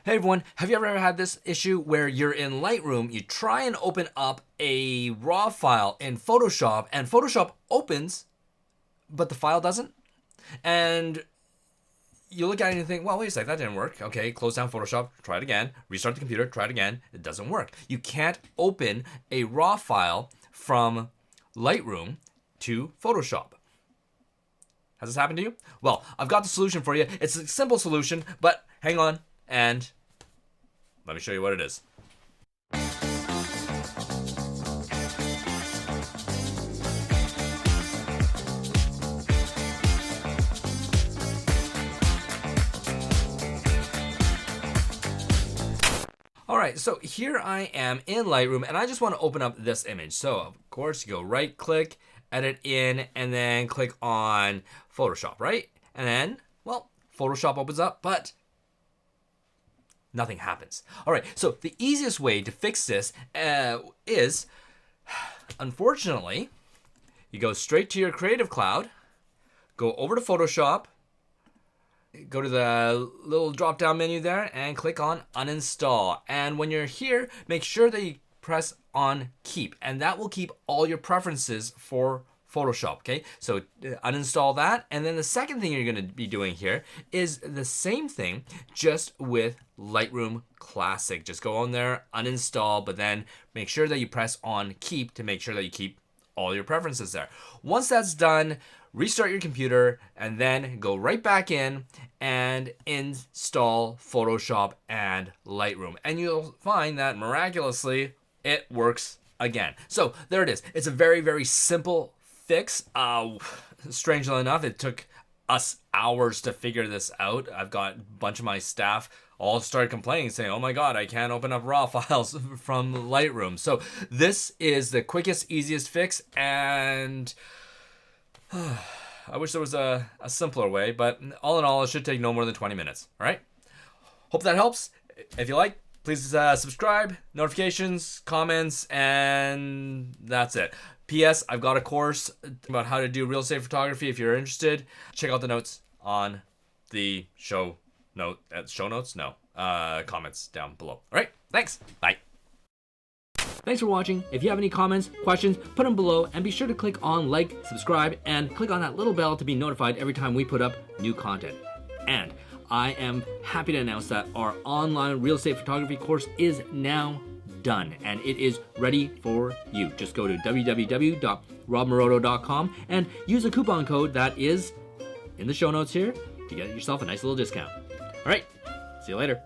Hey everyone, have you ever had this issue where you're in Lightroom, you try and open up a RAW file in Photoshop, and Photoshop opens, but the file doesn't? And you look at it and you think, well, wait a sec, that didn't work. Okay, close down Photoshop, try it again, restart the computer, try it again, it doesn't work. You can't open a RAW file from Lightroom to Photoshop. Has this happened to you? Well, I've got the solution for you. It's a simple solution, but hang on and let me show you what it is. All right, so here I am in Lightroom and I just want to open up this image. So of course you go right click, edit in, and then click on Photoshop, right? And then, well, Photoshop opens up, but nothing happens. All right, so the easiest way to fix this is, unfortunately, you go straight to your Creative Cloud, go over to Photoshop, go to the little drop-down menu there and click on uninstall. And when you're here, make sure that you press on keep, and that will keep all your preferences for Photoshop, okay? So uninstall that, and then the second thing you're gonna be doing here is the same thing, just with Lightroom Classic. Just go on there, uninstall, but then make sure that you press on keep to make sure that you keep all your preferences there. Once that's done, restart your computer, and then go right back in and install Photoshop and Lightroom. And you'll find that miraculously, it works again. So there it is. It's a very, very simple fix. Strangely enough, it took us hours to figure this out. I've got a bunch of my staff all started complaining, saying, oh my God, I can't open up RAW files from Lightroom. So this is the quickest, easiest fix, and I wish there was a simpler way, but all in all, it should take no more than 20 minutes. All right? Hope that helps. If you like, please subscribe, notifications, comments, and that's it. P.S. I've got a course about how to do real estate photography. If you're interested, check out the notes on the comments down below. All right, thanks. Bye. Thanks for watching. If you have any comments, questions, put them below, and be sure to click on like, subscribe, and click on that little bell to be notified every time we put up new content. And I am happy to announce that our online real estate photography course is now done, and it is ready for you. Just go to www.robmaroto.com and use a coupon code that is in the show notes here to get yourself a nice little discount. All right, see you later.